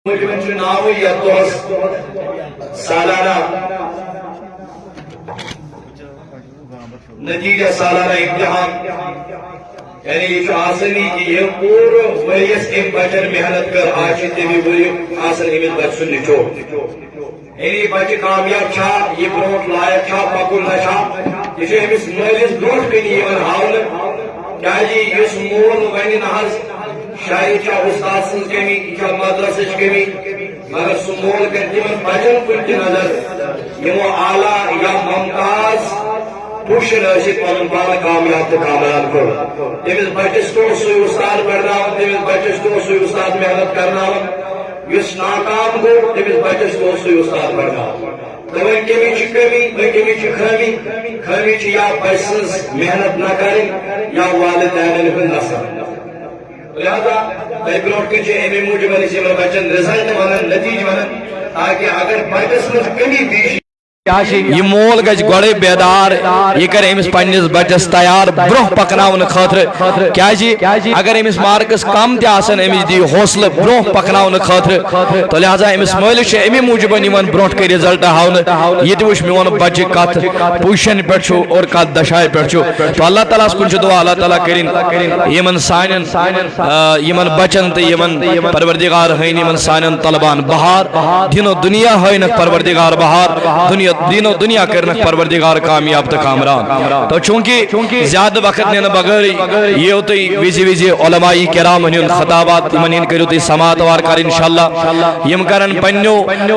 مجمن چناوی یا دوست سالانہ نتیجہ سالانہ امتحان یعنی یہ آسانی کی یہ پورا وریس ام بچن محنت کر آشی تیوی بری آسان امید بچن نچو یعنی بچی کامیاب چھا یہ بروٹ لائق چھا پکل نشا اسے ہمیں مہلیس بروٹ کنی یہ من حاول کیا جی یہ سمول ونی نحس شاید کیا استاد سن کمی کیا مدرسہ کمی مگر سمول کرتی من بچن کنتی نظر یہ وہ اعلیٰ یا ممتاز پوش رشید پنن پان کامیاب تو کامیاب کرو تمس بچس کو سوی استاد پڑھنا تمس بچس کو سوی استاد محنت کرنا یس ناکام گو تمس بچس کو سوی استاد پڑھنا وہیں کمی چھ کمی وہیں کمی چھ خامی چھ یا بچس محنت نہ کریں یا والدین ہن نصر لہذا میں بروٹ کے ایمی موجب سے بچن رزلٹ ونن نتیجہ ونن تاکہ اگر بچس میں کمی بیش یہ مول گژھِ گۄڈے بیدار یہ کر امس پننس بچس تیار برہ پکناون خاطر کیازِ اگر امس مارکس کم تہ آسن امس دی حوصلہ برہ پکناون خاطر تو لہذا امس مالس امی موجب یوان برونٹ کر رزلٹ ہاؤنہ یہ تہ وچھ میون بچہ کت پوزیشن پہ اور کت دشائے پہ تو اللہ تعالیٰ کن دعا اللہ تعالیٰ کرن یمن سانن یمن بچن تو یمن پروردگار ہین یمن سانن طلبان بہار دین و دنیا ہینک پروردگار بہار دین و دنیا کرنک پروردگار کامیاب تو کامران تو چونکہ زیادہ وقت نینا بغیر یہ ہوتی ویزی ویزی علماء کرام ہن خطابات من کرو تی سماعت وار کر انشاءاللہ یم کرن پنیو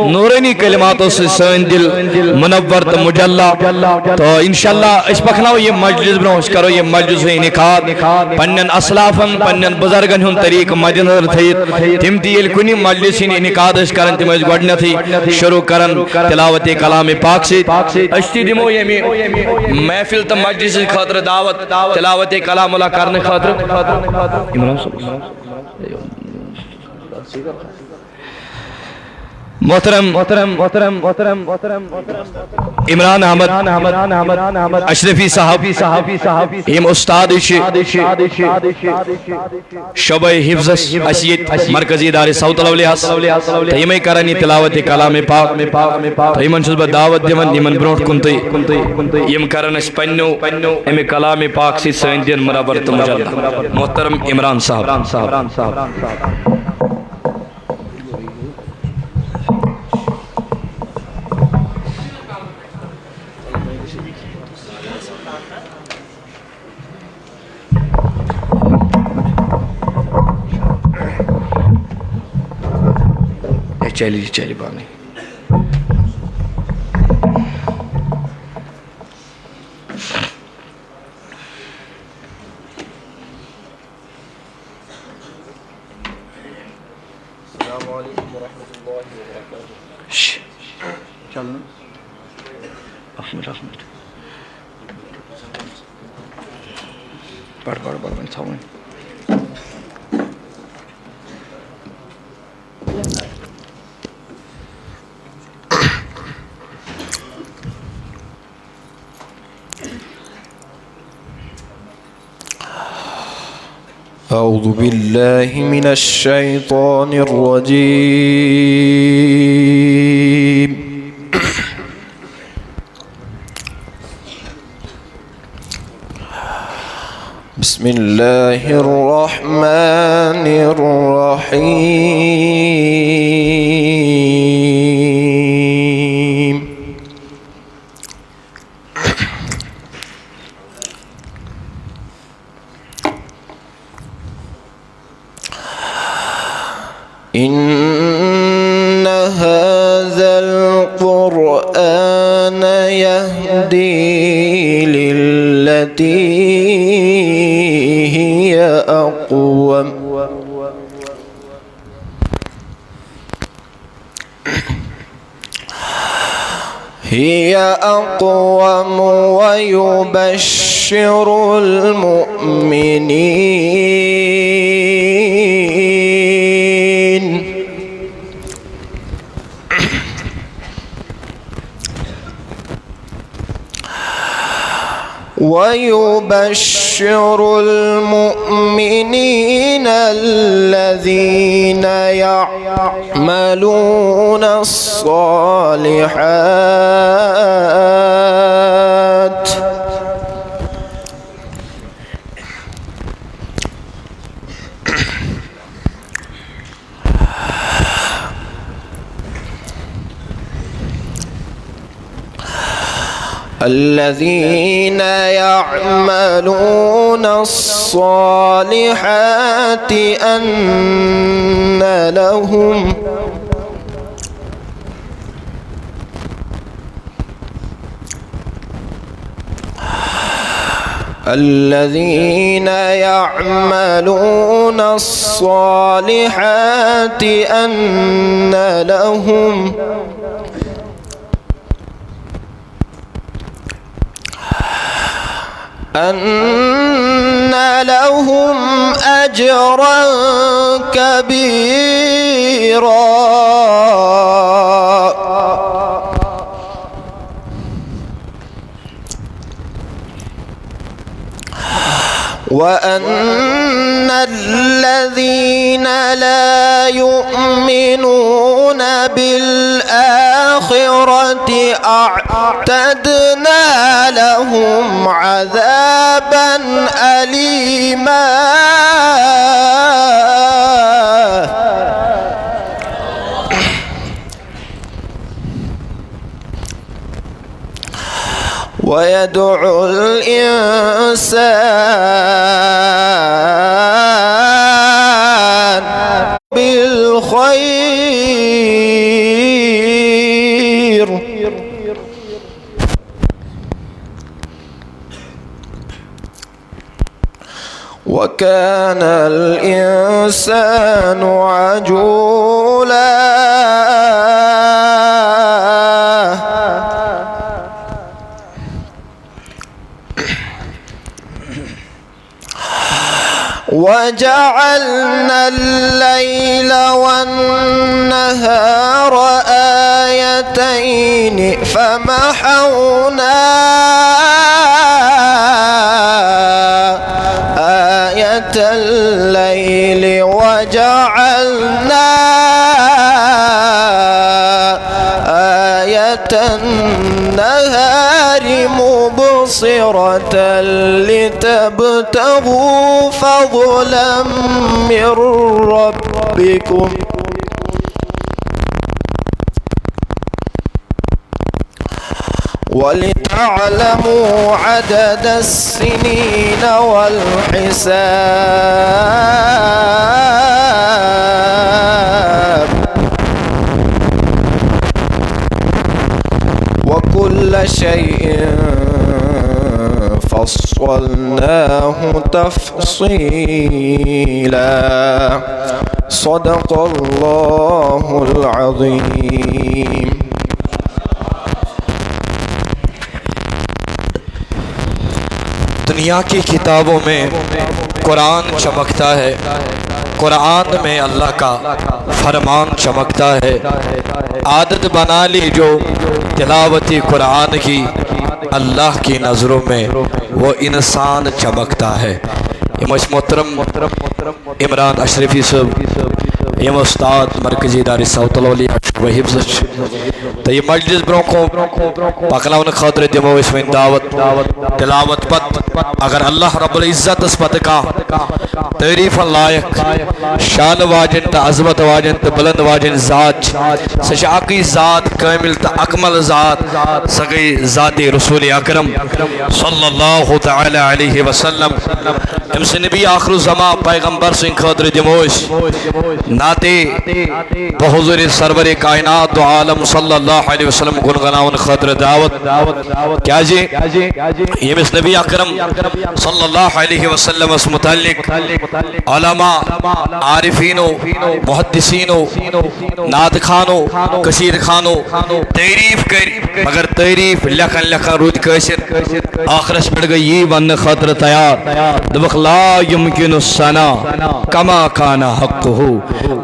نورانی کلماتوں سے سن دل منور تو مجلہ تو انشاءاللہ اس پکھناو یہ مجلس برو اس کرو یہ مجلس انعقاد پنن اسلافن پنن بزرگن ہن طریق مد نظر تھیت تم تیل کنی مجلس انعقاد اس کرن تم اس گڈنتھی شروع کرن تلاوت کلام پاک سے اشتی دمو یمی محفل تا مجلس خاطر دعوت تلاوت کلام اللہ کرنے خاطر محترم عمران احمد اشرفی صاحب یم استاد شعبہ حفظ اسیت مرکزی ادارے ساؤتھ الاولیاس یمی کرانی تلاوت کلام پاک تو یمن چھس بہ دعوت دیون یمن برونٹ کنتے یم کرن اس پنو امی کلام پاک سی سین دین منور تو مجلہ محترم عمران صاحب چلی بانی السلام علیکم ورحمۃ اللہ وبرکاتہ چلنا احمد پڑھ میں تھاؤں أعوذ بالله من الشيطان الرجيم بسم الله الرحمن الرحيم إن هذا القرآن يهدي للتي هي أقوم ويبشر المؤمنين ويبشر المؤمنين الذين يعملون الصالحات الذين يعملون الصالحات أن لهم الذين يعملون الصالحات أن لهم أجرا كبيرا وأن الذين لا يؤمنون بالآخرة أعتدنا لهم عذابا أليما ويدعو الإنسان بالخير وكان الإنسان عجولا وجعلنا الليل والنهار آيتين فمحونا آية الليل وجعلنا آية النهار مبصرة لتبتغوا فضلا من ربكم ولتعلموا عدد السنين والحساب وكل شيء فصلناه تفصيلا صدق الله العظيم. دنیا کی کتابوں میں قرآن چمکتا ہے، قرآن میں اللہ کا فرمان چمکتا ہے. عادت بنا لی جو تلاوتی قرآن کی، اللہ کی نظروں میں وہ انسان چمکتا ہے. امام محترم عمران اشرفی صاحب یم استاد مرکزی دار صوت العلیہ و حفظ تو یہ مجلس برونکو پکناون خاطر دمو اس میں دعوت تلاوت پت اگر اللہ رب العزت اس پت کا تعریف لائق شان واجن تا عظمت واجن تا بلند واجن ذات سشاقی ذات کامل تا اکمل ذات سگئی ذات رسول اکرم صلی اللہ تعالی علیہ وسلم ام سے نبی آخر الزمان پیغمبر سے خاطر دموش ناتے بحضور سرور کائنات و عالم صلی اللہ علیہ وسلم گنگناون خاطر دعوت کیا جی یہ اس نبی اکرم صلی اللہ علیہ وسلم اس متعلق علماء عارفینو محدثینو نعت خانو کثیر خانو تعریف کر مگر تعریف لکھن لکھن رود کشر آخرش پڑ گئی یہ ون خاطر تیار دبخ لا یمکن السنا کما کانا حق ہو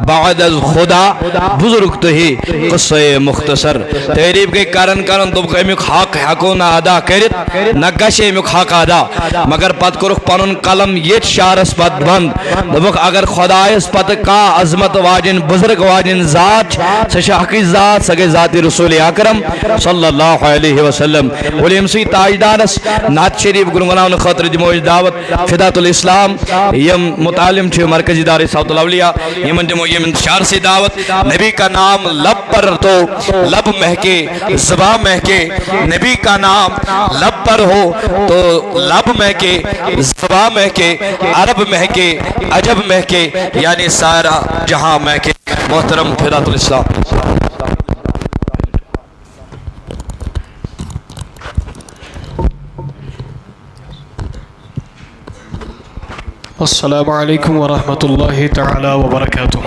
بعد از خدا بزرگ تو ہی قصہ مختصر تعریف گئی کرن دب امیک حق ہیکو نا ادا کرت نہ گش امیک حق ادا مگر پت کورک پنن قلم یت شعرس پت بند دبک اگر خدایس پت کا عظمت واجن بزرگ واجن ذات سہ حقی ذات سہ گئی ذات رسول اکرم صلی اللہ علیہ وسلم ولیم سی تاجدارس نعت شریف گنگناون خاطر دمو دعوت فدات الاسلام یم متعلم چھ مرکزی دار صوت الاولیاء یمن دمو یم شعر سے دعوت نبی کا نام لب پر تو لب مہکے زباں مہکے نبی کا نام لب پر ہو تو لب مہکے زباں مہکے عرب مہکے عجب مہکے یعنی سارا جہاں مہکے محترم فدات الاسلام السلام علیکم ورحمۃ اللہ تعالی وبرکاتہ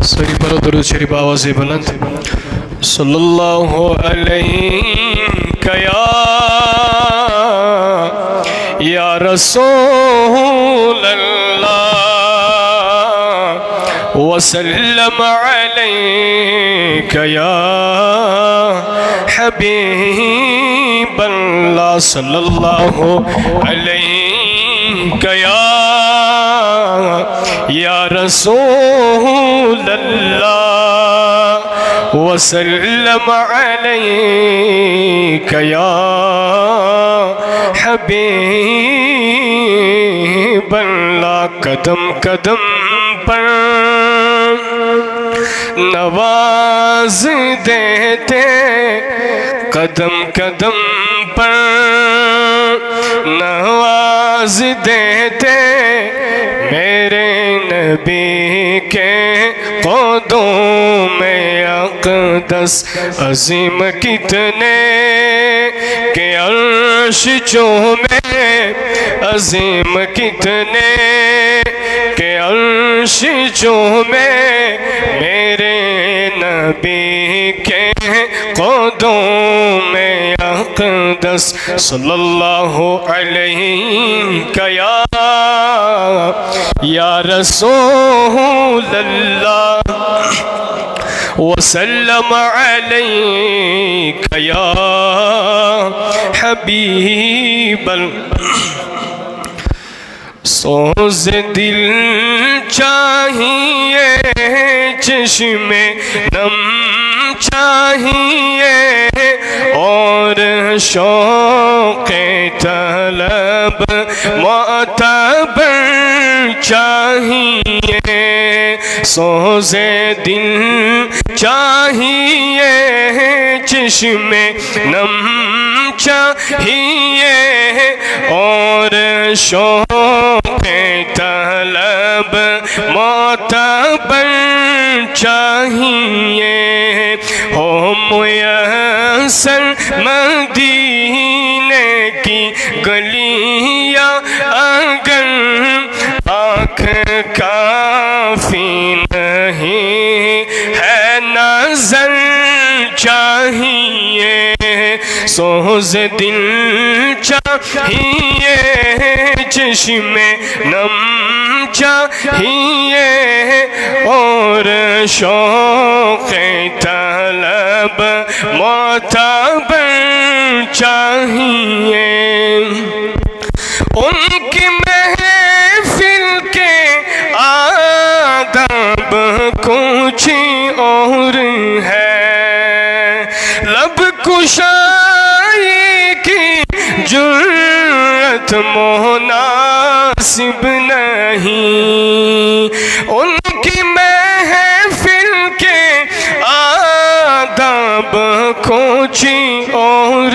سری پر درود شریف آواز بلند صلی اللہ علیہ یا رسول اللہ وسلم علیک یا حبیب اللہ صلی اللہ علیہ یا رسول اللہ وسلم علیک یا حبیب اللہ قدم قدم پر نواز دیتے قدم قدم پر نواز دیتے میرے نبی کے قدموں میں اقدس عظیم کتنے کہ عرش چومے عظیم کتنے کہ عرش چومے میرے نبی کے قدموں میں اقدس صلی اللہ علیہ یا رسول اللہ وسلم علیک یا حبیب سوز دل چاہیے چشم نم چاہیے اور شوق طلب معتبر چاہیے سوز دل چاہیے چشم نم چاہیے اور شوق طلب معتبر چاہیے ہو میسر مدینے کی گلیاں اگر آنکھ کافی نہیں ہے نظر چاہیے سوز دل چاہیے چشم نم چاہیے اور شوق طلب معتبر چاہیے ان کی محفل کے آداب کچھ اور ہے لب کشائی کی جرت مناسب نہیں ان کی محفل کے آداب کچھ اور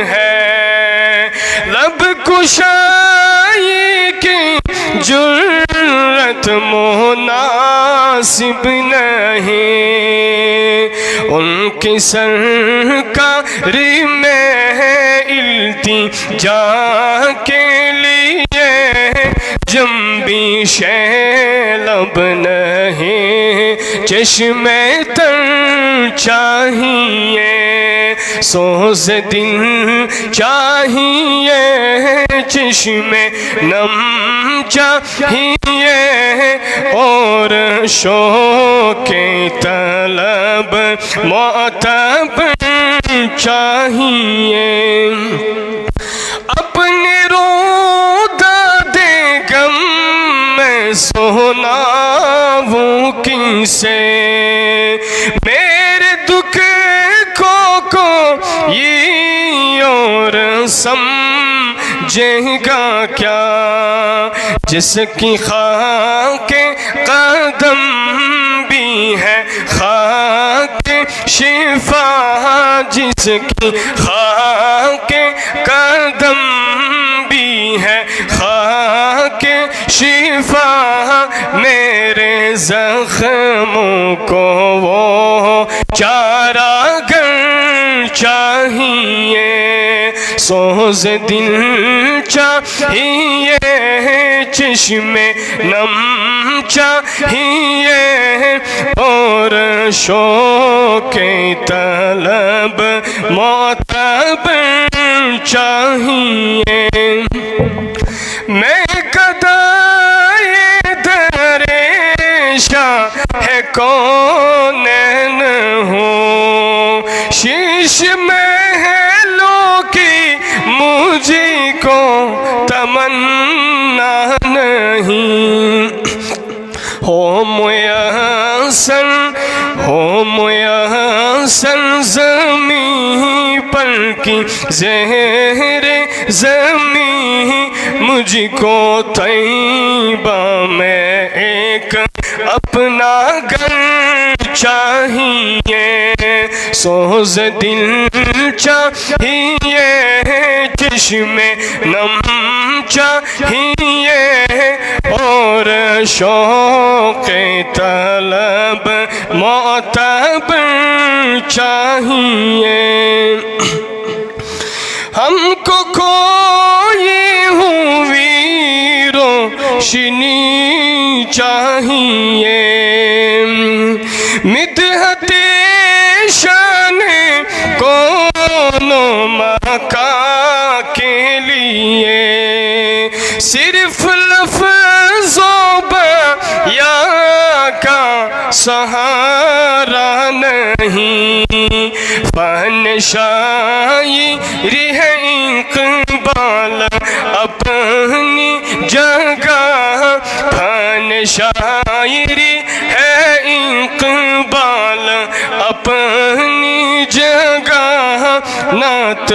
ہے لب کشائی کی جرت مناسب نہیں ان کی سرکاری میں التجا کے لیے جنبی لب نہیں چشم تر چاہیے سوز دل چاہیے چشمے نم چاہیے اور شوق طلب معتبر چاہیے اپنے رودا دے غم میں سناؤں کن سے میرے دکھ کو یہ اور سمجھے گا کیا جس کی خاک قدم بھی ہے خاک شفا جس کی خاک قدم بھی ہے خاک شفا میرے زخموں کو وہ چارہ گر چاہیے سوز دل چاہیے چشمے نم چاہیے اور شوق طلب معتبر چاہیے میں گدائے در شاہ کونین ہوں شیش محلوں کی مجھ کو تمنا نہیں ہو میسر زمین پر کی زہر زمین مجھ کو طیبہ میں ایک اپنا گھر چاہیے سوز دل چاہیے چشمے نم چاہیے اور شوق طلب معتبر چاہیے ہم کو کوئی ہوئی روشنی چاہیے مدحت شان کونوں مکان کے لیے صرف لفظوں بیاں کا سہارا نہیں فن شاعری ہے اقبال اپنی جگہ فن شاعری ہے اقبال اپنی جگہ نعت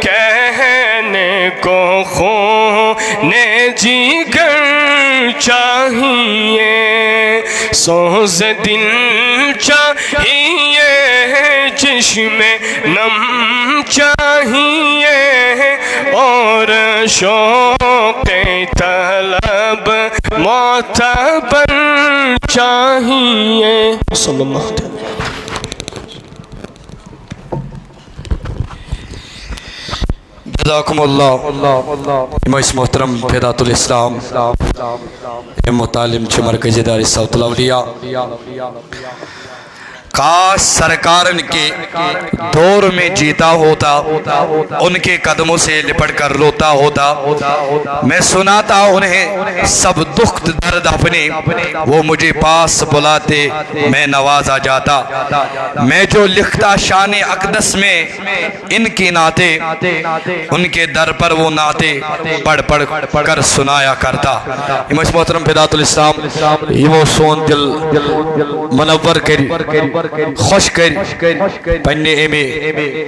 کہنے کو خونے جگر چاہیے سوز دل چاہیے چشمے نم چاہیے اور شوق طلب معتبر چاہیے صلی اللہ علیہ وسلم جزاکم اللہ امام محترم فیدات الاسلام متعلم چھ مرکزی دار صوت الاولیاء کاش سرکارن کے دور میں جیتا ہوتا ان کے قدموں سے لپٹ کر روتا ہوتا میں سناتا انہیں سب دکھ درد اپنے وہ مجھے پاس بلاتے میں نوازا جاتا میں جو لکھتا شان اقدس میں ان کی نعتیں ان کے در پر وہ نعتیں پڑھ پڑھ کر سنایا کرتا امام محترم فیدات الاسلام یہ وہ سون دل منور کری خوش کر پنی ایمی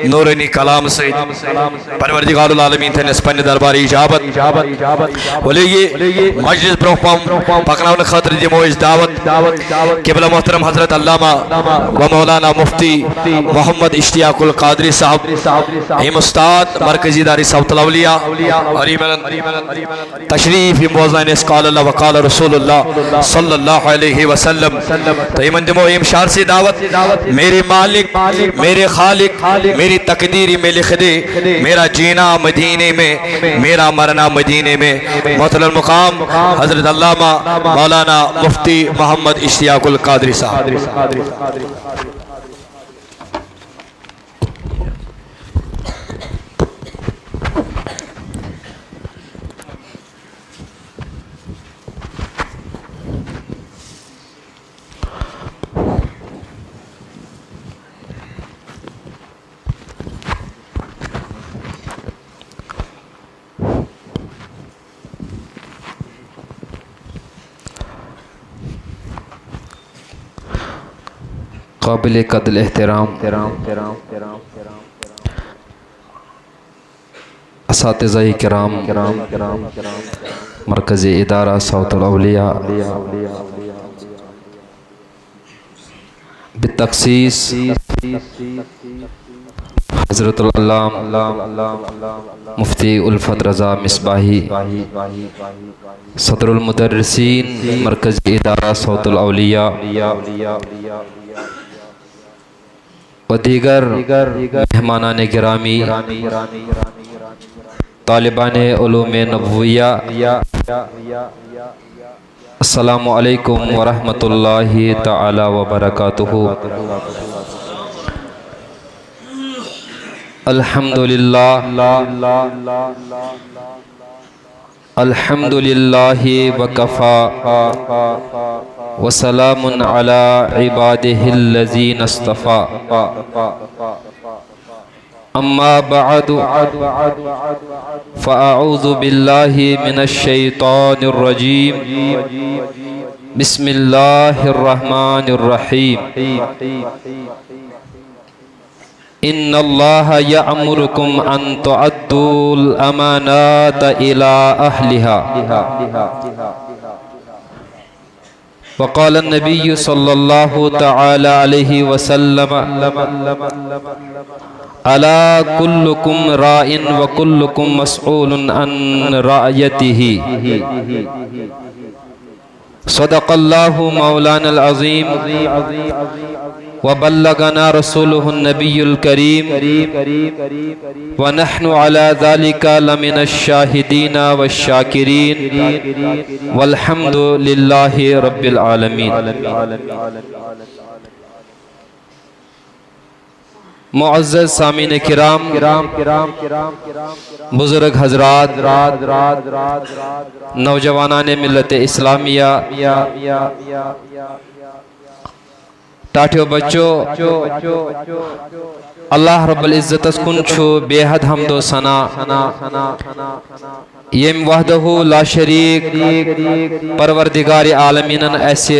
نورانی کلام سے پروردگار العالمین تھے اس پنی درباری اجابت ولی یہ مجلس برحپام پکناون خاطر دیمو اس دعوت قبلہ محترم حضرت علامہ و مولانا مفتی محمد اشتیاق القادری صاحب ایم استاد مرکزی داری صوت الاولیاء تشریف موزنین اسقال اللہ وقال رسول اللہ صلی اللہ علیہ وسلم تو ایمن دیمو ایم شار سے دعوت میرے مالک میرے خالق میری تقدیری میں لکھ دے میرا جینا مدینے میں میرا مرنا مدینے میں محترم المقام حضرت علامہ مولانا مفتی محمد اشتیاق القادری صاحب قابل قدر احترام اساتذہ کرام، مرکزی ادارہ صوت الاولیاء بالتخصیص حضرت العلامہ مفتی الفت رضا مصباحی، صدر المدرسین مرکزی ادارہ صوت الاولیاء و دیگر مہمانان گرامی، طالبان علوم نبویہ، السلام علیکم ورحمۃ اللہ تعالی وبرکاتہ۔ الحمدللہ وکفا وسلام علی عبادہ الذین اصطفا، اما بعد فاعوذ باللہ من الشیطان الرجیم، بسم اللہ الرحمن الرحیم۔ ان اللہ یأمرکم ان تعدوا الامانات الى اہلها، وقال النبی صلی اللہ تعالی علیہ وسلم، الا کلکم راع وکلکم مسئول عن رعیتہ۔ صدق اللہ مولانا العظیم وبلغنا رسوله النبی الکریم، ونحن على ذلك لمن الشاہدین والشاکرین، والحمد للہ رب العالمین۔ معزز سامعین کرام، بزرگ حضرات، نوجوانان ملت اسلامیہ، ٹاٹھیو بچو، اللہ رب العزت کن چھو بے حد حمد و ثنا، یم وحدہ لا شریک پروردگار عالمین ایسے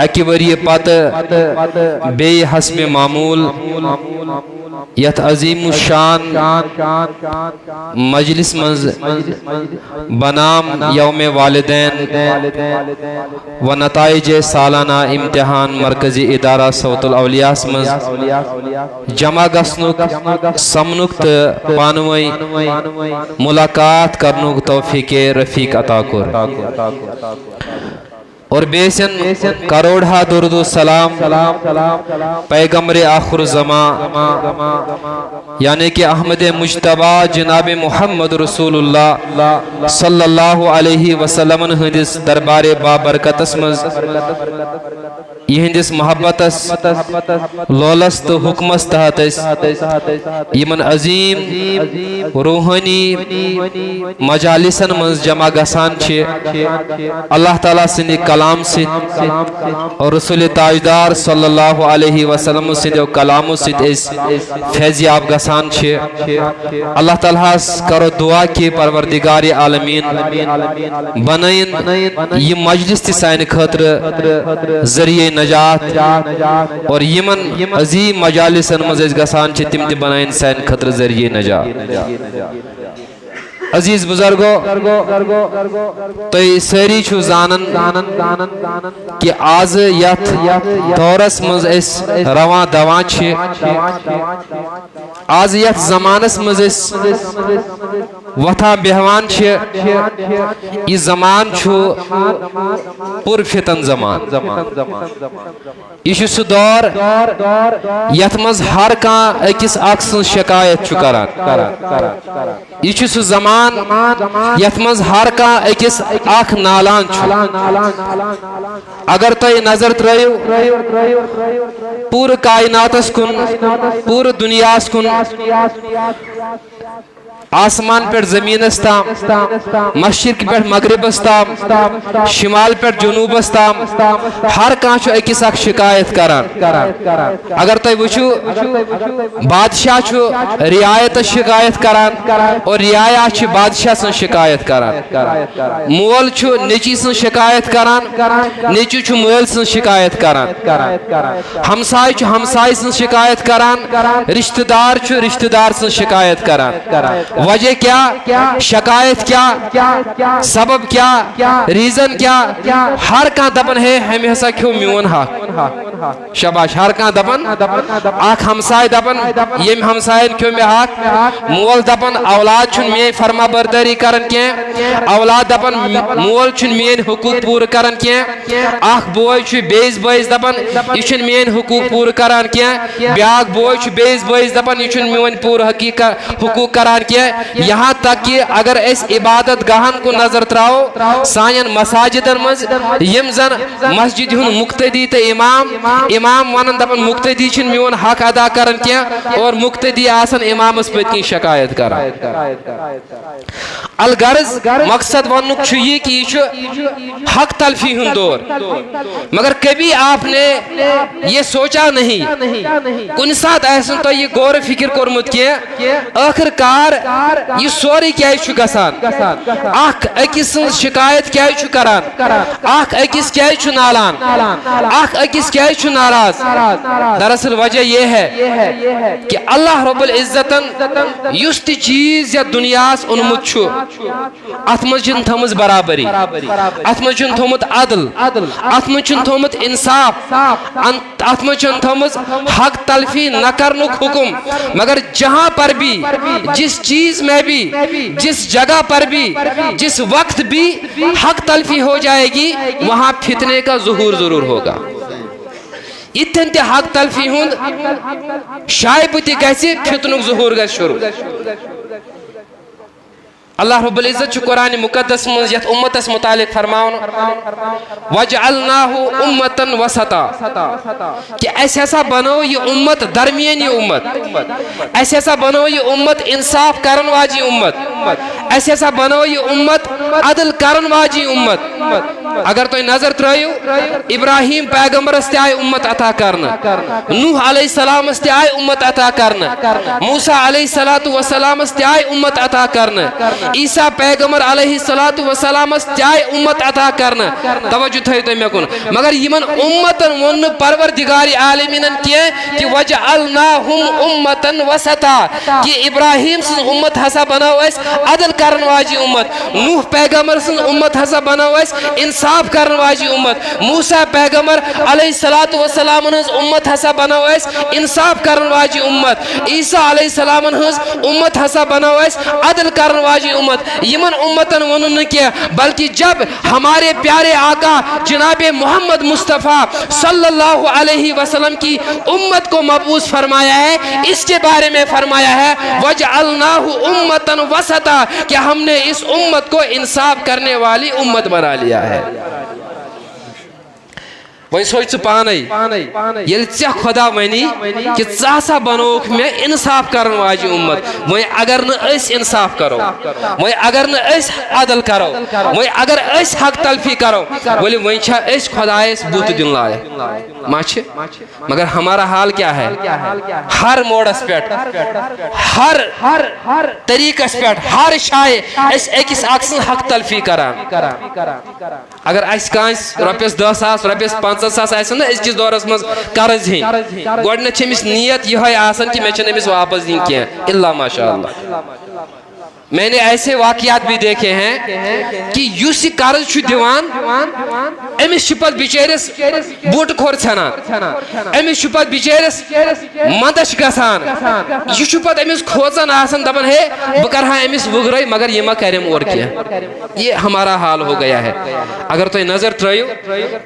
اکی وری پت بے حسب معمول یت عظیم الشان مجلس منز بنام یوم والدین و نتائج سالانہ امتحان مرکزی ادارہ صوت الاولیاء منز جمع گسنک سمنک پانوئی ملاقات کرنک توفیق رفیق عطا کر، اور بیسن کروڑا درود و سلام پیغمبر آخر زمان یعنی کہ احمد مجتبی جناب محمد رسول اللہ صلی اللہ علیہ وسلم ہندس دربار بابرکتس مز یہندس محبتس لولس تو حکمس تحت یمن عظیم روحانی مجالسن مز جمع گسان چھے، اللہ تعالیٰ سندی کلام سے اور رسول تاجدار صلی اللہ علیہ وسلم سے کلام سے فیضیاب گسان چھے۔ اللہ تعالیٰ کرو دعا کی پروردگار عالمین بنائن یہ مجلس تی سائن خطر ذریعہ نجات، اور یمن عظیم مجالسن مزید گسان چھے تم تی بنائن سائن خطر ذریعہ نجات۔ عزیز بزرگو، تو سری چھو زانن کہ آز یت دورس مز اس روان دوان چھے، آز یت زمانس مز اس وطا بہوان چھے، یہ زمان چھو پر فتن زمان، یہ چھو سو دور یت مز ہر کان اکس اکسن شکایت چھو کران، یہ چھو سو زمان یت مز ہر کان اکس اک نالان چھو۔ اگر تو یہ نظر ترائیو پور کائناتس کن، پور دنیاس کن، آسمان پر زمینس تام مشرق پر مغربس تام شمال پر جنوبس تام ہر کانچ اکس اک شکایت کران اگر تُہۍ وٕچھِو بادشاہ چھُ رعایت شکایت کران اور رعایا چھِ بادشاہ سٕنٛز شکایت کران مول چھُ نیٚچی سٕنٛز شکایت کران نیٚچوٗ چھُ مٲلۍ سٕنٛز شکایت کران ہمساے چھُ ہمساے سٕنٛز شکایت کران رشتہ دار چھُ رشتہ دار سٕنٛز شکایت کران وجہ کیا شکایت کیا سبب کیا ریزن کیا ہر کان دپن ہے ہمیں ہسا کھیو میون حق شاباش ہر کان دپن اخ ہمسائے دپن یم ہمسائن کھیو مے حق مول دپن اولاد چھن میں فرما برداری کرن کی اولاد دپن مول چھن مین حقوق پور کرن کی اخ بوے چھ بیس بویس دپن یہ چھن مین حقوق پور کران کی بیاکھ بوے چھ بیس بویس دپن یہ چھن میون پور حقوق کران کی یہاں تک کہ اگر اس عبادت گاہن کو نظر تراؤ سانین مساجدن مز یم زن مسجد ہن مقتدی تو امام ونن دپن مقتدی چھن میون حق ادا کرن کی اور مقتدی آسن امامس پتنی شکایت کران الغرض مقصد ونک چھ یہ کہ یہ حق تلفی ہن دور مگر کبھی آپ نے یہ سوچا نہیں کن سات ایسن تو یہ غور فکر کورمت کی آخر کار یہ سوری کیا چھ گسان اخ اکس شکایت کیا چھ کران اخ اکس کیا چھ نالان اخ اکس کیا چھ ناراض دراصل وجہ یہ ہے کہ اللہ رب العزتن یس تہ چیز یا دنیاس اونمت چھ ات مز چھن تھمز برابری ات مز چھن تھومت عدل ات مز چھن تھومت انصاف ات مز چھن تھمز حق تلفی نہ کرنک حکم مگر جہاں پر بھی جس چیز میں بھی جس جگہ پر بھی جس وقت بھی حق تلفی ہو جائے گی وہاں فتنے کا ظہور ضرور ہوگا اتن تہ حق تلفی ہند شائبہ تہ گژھِ فتنک ظہور گژھِ شروع اللہ رب العزت چھ قرآن مقدس من یت امتس متعلق فرماؤن وَجْعَلْنَاهُ أُمَّةً وَسَطًا کہ ایسے ایسا بنو یہ امت درمیانی امت ایسے ایسا بنو یہ امت انصاف کرن واجی امت ایسے ایسا بنو یہ امت عدل کرن واجی امت اگر تو نظر ترائیو ابراہیم پیغمبر استے آئے امت عطا کرنا نوح علیہ السلام استے آئے امت عطا کرنا موسیٰ علیہ السلام استے آئے امت عطا کرنا عیسیٰ پیغمبر علیہ السلام استے آئے امت عطا کرنا توجہ تھائی تو میں کن مگر یمن امتن ون پروردگار عالمینن کیا کہ وَجَعَلْنَاهُمْ أُمَّةً وَسَطًا کہ ابراہیم سن امت ہسا بناو اس عدل کرن واجی امت نوح پیغمبر سن امت ہسا بناو اس انصاف کرن واجی امت موسیٰ پیغمبر علیہ السلام ہنز امت ہسا بناو اس انصاف کرن واجی امت عیسیٰ علیہ السلام ہنز امت ہسا بناو اس عدل کرن واجی امت یمن امتن ونن کیا بلکہ جب ہمارے پیارے آقا جناب محمد مصطفیٰ صلی اللہ علیہ وسلم کی امت کو مبعوث فرمایا ہے اس کے بارے میں فرمایا ہے وَجْعَلْنَاهُ أُمَّةً وَسَطًا کہ ہم نے اس امت کو انصاف کرنے والی امت بنا لیا ہے وہی سوچ پانائی یل ژےٚ خدا ونی کہ ژٕ ہسا بنووُکھ مےٚ انصاف کرن واجی امت وہی اگر نہ أسۍ انصاف کرو وہی اگر نہ أسۍ عدل کرو وہی اگر أسۍ حق تلفی کرو بولے وہی چھا أسۍ خدایس بُت دن لائق ما چھِ مگر ہمارا حال کیا ہے ہر موڑس پیٹ ہر طریقس پیٹ ہر شائع اس ایکس اکسن حق تلفی کران اگر اس کانس رۄپیس 10,000 رۄپیس 50,000 آسن اس کس دورس مز قرض ہین گۄڈنیتھ چھِ أمِس نیت یہے آسان کہ مےٚ چھنہٕ أمِس واپس دِنۍ کینٛہہ الا ماشاء اللہ میں نے ایسے واقعات بھی دیکھے ہیں کہ یُس یہ قرض چھُ دِوان أمِس چھُ پتہٕ بِچٲرِس بوٹ کھور ژھٮ۪نان أمِس چھُ پتہٕ بِچٲرِس منٛدچھ گژھان یہِ چھُ پتہٕ أمِس کھوژان آسان دپان ہے بہٕ کرٕ ہا أمِس وُگرٲے مگر یہِ ما کریم اور کینٛہہ یہ ہمارا حال ہو گیا ہے اگر تُہۍ نظر ترٲیِو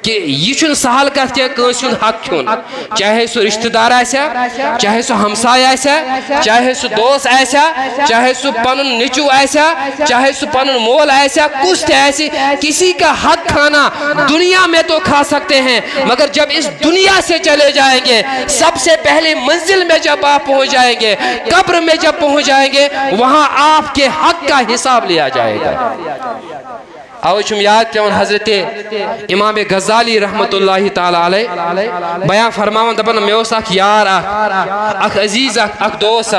کہ یہِ چھُنہٕ سہل کتھ کینٛہہ کٲنٛسہِ ہُنٛد حق کھیوٚن چاہے سُہ رشتہٕ دار آسیا چاہے سُہ ہمساے آسیا چاہے سُہ دوس آسیا چاہے سُہ پنُن نیچو ایسا چاہے سو پنن مول ایسا کچھ ایسی کسی کا حق کھانا دنیا میں تو کھا سکتے ہیں مگر جب اس دنیا سے چلے جائیں گے سب سے پہلے منزل میں جب آپ پہنچ جائیں گے قبر میں جب پہنچ جائیں گے وہاں آپ کے حق کا حساب لیا جائے گا اوچم یاد پیون حضرت امام غزالی رحمت اللہ تعالی علیہ بیان فرماون دپن میں اوس اخ یار اخ عزیز اخ دوست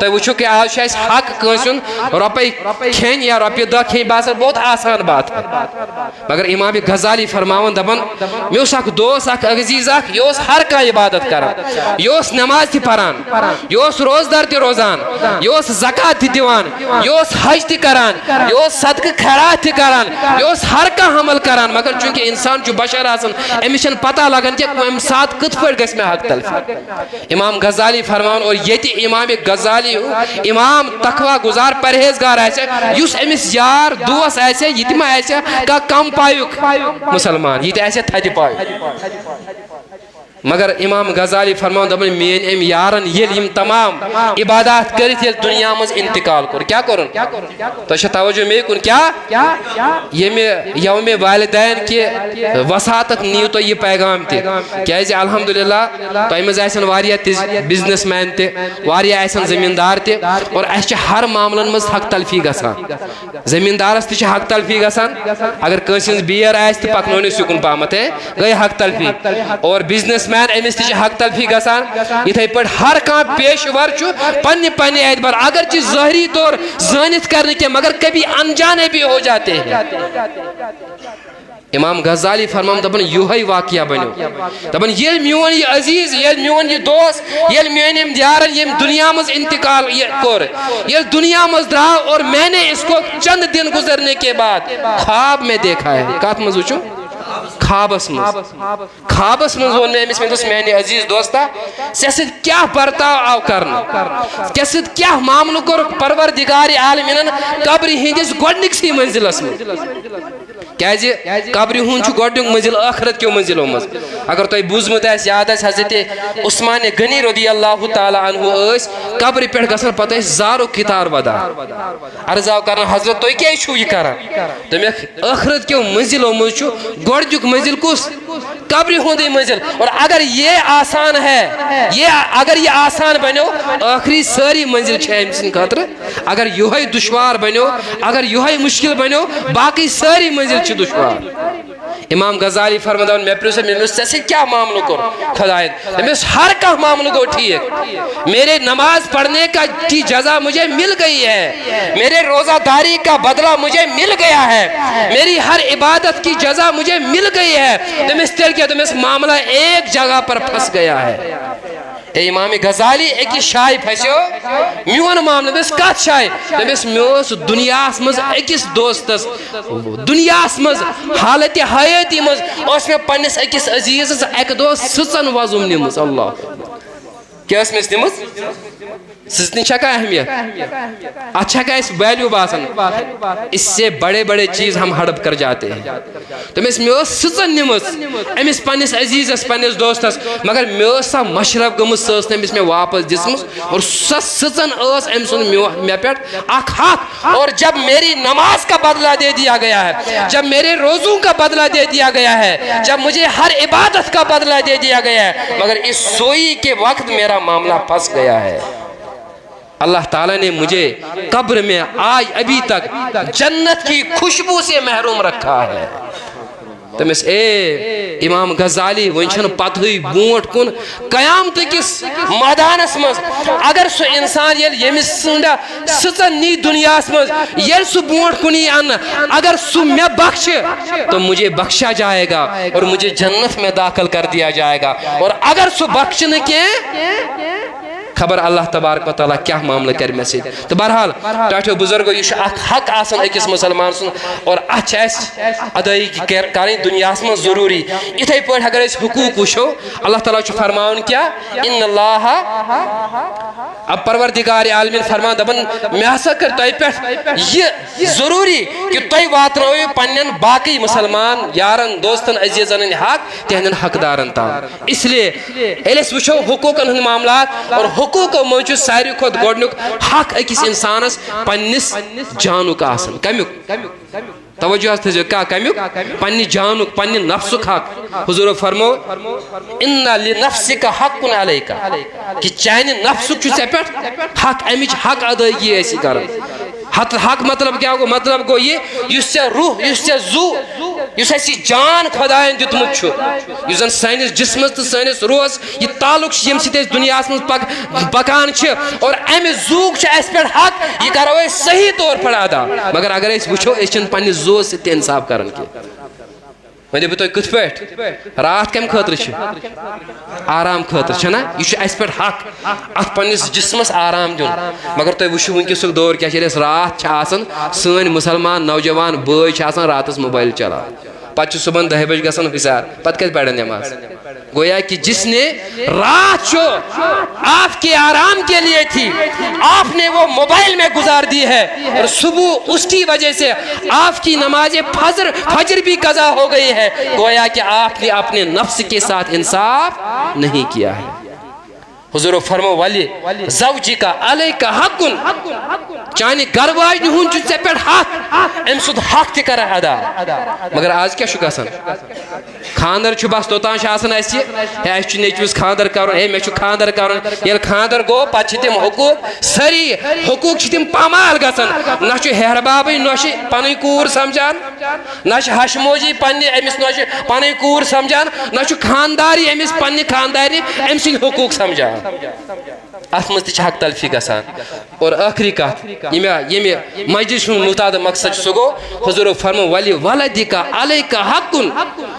تو وچھو کہ آج شاید حق کنسن روپے کھین یا روپے دہ کھین باسر بہت آسان بات ہے مگر امام غزالی فرماون دپن میں اوس اخ دوست اخ عزیز اخ یہ اوس ہر کا عبادت کران یہ اوس نماز تہ پران یہ اوس روزدار تہ روزان یہ اوس زکات تہ دیوان یہ اوس حج تہ کران یہ اوس صدقہ خیرات تہ کران یہ اس ہر کا حمل کران مگر چونکہ انسان جو بشر آسن امیشن پتہ لگن کہ ام ساتھ کت پڑ گس میں حق تلفی امام غزالی فرمان اور یہ امام غزالی امام تقوی گزار پرہیزگار ایسے یس امس یار دوست ایسے یہ تمہ ایسے کا کم پایوک مسلمان یہ ایسے تھدی پایوک مگر امام غزالی فرمان دپن مین ام یارن یل یم تمام عبادات کرت یل دنیا مز انتقال کر کیا کرن تو توجہ میں کن کیا یہ یوم والدین کے وساطت نیو تو یہ پیغام تہ کیازِ الحمدللہ تو مز ایسن واریاہ بزنس مین تہ واریاہ ایسن زمیندار تہ اور اس ہر معاملن مز حق تلفی گژھان زمیندارس تہ حق تلفی گژھان اگر کٲنٛسہِ بیر آسہِ تہ پکنٲونِو سکن پہمت ہے گئی حق تلفی اور بزنس مین امس تہ حق تلفی گژھان یتھے پٲٹھۍ ہر کانٛہہ پیشور چھُ پننہِ پننہِ اعتبار اگرچہ ظاہری طور زٲنِتھ کرنہٕ کینٛہہ مگر کبھی انجانے بھی ہو جاتے ہیں امام غزالی فرمان دپن یوہی واقعہ بنو دپن یل میون یہ عزیز یل میون یہ دوست یل میون یم یارن یم دنیا مز انتقال کور یل دنیا مز درا اور میں نے اس کو چند دن گزرنے کے بعد خواب میں دیکھا ہے کات مز وچھو خوابس مز ون میں امس میں میانہ عزیز دوستا ژےٚ سۭتۍ کیٛاہ برتاو آو کرنہٕ ژےٚ سۭتۍ کیٛاہ معاملہٕ کوٚر پروردگار عالمیٖنن قبرِ ہٕنٛدِس گۄڈنِکسٕے منزلس منٛز کیازِ قبرِ ہُنٛد چھُ گۄڈنیُک منزل ٲخرت کیو منزلو منٛز اگر تۄہہِ بوٗزمُت آسہِ یاد آسہِ حضرت عثمان غنی رضی اللہ تعالیٰ عنہ ٲسۍ قبرِ پٮ۪ٹھ گژھان پتہٕ ٲسۍ زارو کتار ودان عرض آو کران حضرت تُہۍ کیازِ چھُو یہِ کران دوٚپمکھ ٲخرت کیو منزلو منٛز چھُ گۄڈنیُک منزل کُس قبرِ ہُنٛدٕے منزل اور اگر یہ آسان ہے اگر یہ آسان بنیو ٲخری سٲری منزل چھِ أمۍ سٕنٛدِ خٲطرٕ اگر یِہوے دُشوار بنیو اگر یِہوے مشکل بنیو باقی سٲری منزل چھِ دُشوار امام غزالی فرماون میں پرژھ ژےٚ سۭتۍ کیٛاہ معاملہٕ کوٚر خدایَن دٔپمِس ہر کانٛہہ معاملہٕ گوٚو ٹھیٖک میرے نماز پڑھنے کی جزا مجھے مل گئی ہے میرے روزہ داری کا بدلہ مجھے مل گیا ہے میری ہر عبادت کی جزا مجھے مل گئی ہے دٔپمِس تیٚلہِ کیٛاہ دٔپمِس معاملہ ایک جگہ پر پھنس گیا ہے اے امام غزالی أکِس جایہِ پھسیو میون معاملہٕ دٔپمِس کتھ جایہِ دٔپمِس مےٚ اوس دُنیاہس منٛز أکِس دوستس دُنیاہس منٛز حالتِ حیٲتی منٛز اوس مےٚ پننِس أکِس عزیٖزس اکہِ دۄہ سٕژن وۄزُم نِمٕژ اللہ کیٛاہ ٲس مےٚ نِمٕژ سٕژنہِ چھا کانٛہہ اہمیت اتھ چھا کانٛہہ اَسہِ ویلیوٗ باسان اس سے بڑے بڑے چیز ہم ہڑپ کر جاتے ہیں دٔپمِس مےٚ ٲس سٕژن نِمٕژ أمِس پننِس عزیٖزس پننِس دوستس مگر مےٚ ٲس سۄ مشرف گٔمٕژ سۄ ٲس نہٕ أمِس مےٚ واپس دِژمٕژ اور سۄ سٕژن ٲس أمۍ سُنٛد مےٚ پٮ۪ٹھ اکھ حق اور جب میری نماز کا بدلہ دے دیا گیا ہے جب میرے روزوں کا بدلہ دے دیا گیا ہے جب مجھے ہر عبادت کا بدلہ دے دیا گیا ہے مگر اس سوئی کے وقت میرا معاملہ پھنس گیا ہے اللہ تعالیٰ نے مجھے قبر میں آج ابھی تک جنت کی خوشبو سے محروم رکھا ہے تمس اے امام غزالی ون چھن پتہی بونٹ کن قیامت کس میدانس مز اگر سو انسان یمس سندا سچن نی دنیا مز یل سو بونٹ کنی ان اگر سو میں بخش تو مجھے بخشا جائے گا اور مجھے جنت میں داخل کر دیا جائے گا اور اگر سو بخش نہ کے خبر اللہ تبارک و تعالیٰ کیا معاملہ کر میں سے تو بہرحال ٹاٹھو بزرگو یہ حق آسن اکس مسلمان سن اور اچھا ادائیگی کریں دنیا میں ضروری اتھے پہ اگر اس حقوق وچھو اللہ تعالیٰ چھو فرماؤن کیا ان اللہ اب پروردگار عالمین فرمان دبن میں ہسا کر تو پہ یہ ضروری کہ تو واتنوی پنن باقی مسلمان یارن دوستن عزیزن حق تہندن حقدارن تام اس لیے ایلیس وچھو حقوقن ہند معاملات اور حقوقو من ساری کھت گۄڈنیُک حق أکِس اِنسانس پننِس جانُک آسان کمیُک توجہ حظ تھٲیزیو کمیُک پننہِ جانُک پننہِ نفسُک حق حضوٗرو فرمو اِنَّ لِنَفْسِکَ حَقٌ عَلَیکَ کہ چانہِ نفسُک چھُ ژےٚ پٮ۪ٹھ حق امِچ حق ادٲیگی ٲسی کران حق مطلب کیا گو مطلب گو یہ یُس ژےٚ روح یُس ژےٚ زُو یُس اَسہِ یہِ جان خۄدایَن دیُتمُت چھُ یُس زن سٲنِس جسمس تہٕ سٲنِس روحس یہِ تعلق چھُ ییٚمہِ سۭتۍ أسۍ دُنیاہس منٛز پکان چھِ اور امہِ زُوُک چھُ اَسہِ پٮ۪ٹھ حق یہِ کرو أسۍ صحیح طور پٲٹھۍ ادا مگر اگر أسۍ وٕچھو أسۍ چھِنہٕ پننِس زُوَس سۭتۍ تہِ اِنصاف کران کینٛہہ ؤنِو بہٕ تۄہہِ کِتھ پٲٹھۍ راتھ کمہِ خٲطرٕ چھِ آرام خٲطرٕ چھنا یہِ چھُ اَسہِ پٮ۪ٹھ حق اتھ پننِس جسمس آرام دیُن مگر تُہۍ وٕچھِو وٕنکیٚسُک دور کیٛاہ چھِ ییٚلہِ أسۍ راتھ چھِ آسان سٲنۍ مُسلمان نوجوان بٲے چھِ آسان راتس موبایل چلاوان پتہٕ چھُ صُبحن 10 بجہِ گژھان حِسار پتہٕ کتہِ پرن نٮ۪ماز گویا کہ جس نے رات جو آپ کے آرام کے لیے تھی آپ نے وہ موبائل میں گزار دی ہے اور صبح اس کی وجہ سے آپ کی نماز فجر بھی قضا ہو گئی ہے گویا کہ آپ نے اپنے نفس کے ساتھ انصاف نہیں کیا ہے حضور فرمو ولی زوجی کا علیہ کا حق چانہ گھر واجنہ ہند ژےٚ پٮ۪ٹھ حق امہ سُنٛد حق تہِ کر ادا مگر آز کیٛاہ چھُ گژھان خاندر چھُ بس توٚتام چھُ آسان اسہِ ہے اسہِ چھُ نیٚچوِس خاندر کرُن ہے مےٚ چھُ خاندر کرُن ییٚلہِ خاندر گوٚو پتہٕ چھِ تِم حقوٗق سٲری حقوٗق چھِ تِم پامال گژھان نہ چھُ ہیہر بابٕے نہ چھِ پنٕنۍ کوٗر سمجھان نہ چھِ ہش موجی پننہِ أمِس نہ چھِ پنٕنۍ کوٗر سمجھان نہ چھُ خانداری أمِس پننہِ خاندارنہِ أمۍ سٕنٛدۍ حقوٗق سمجھان اتھ منٛز تہِ چھِ حق تلفی گژھان اور ٲخری کتھ ییٚمہِ مجلس ہُنٛد مُفتاد مقصد چھُ سُہ گوٚو حضوٗرو فرمو ولی ولدِکا علیکا حقُن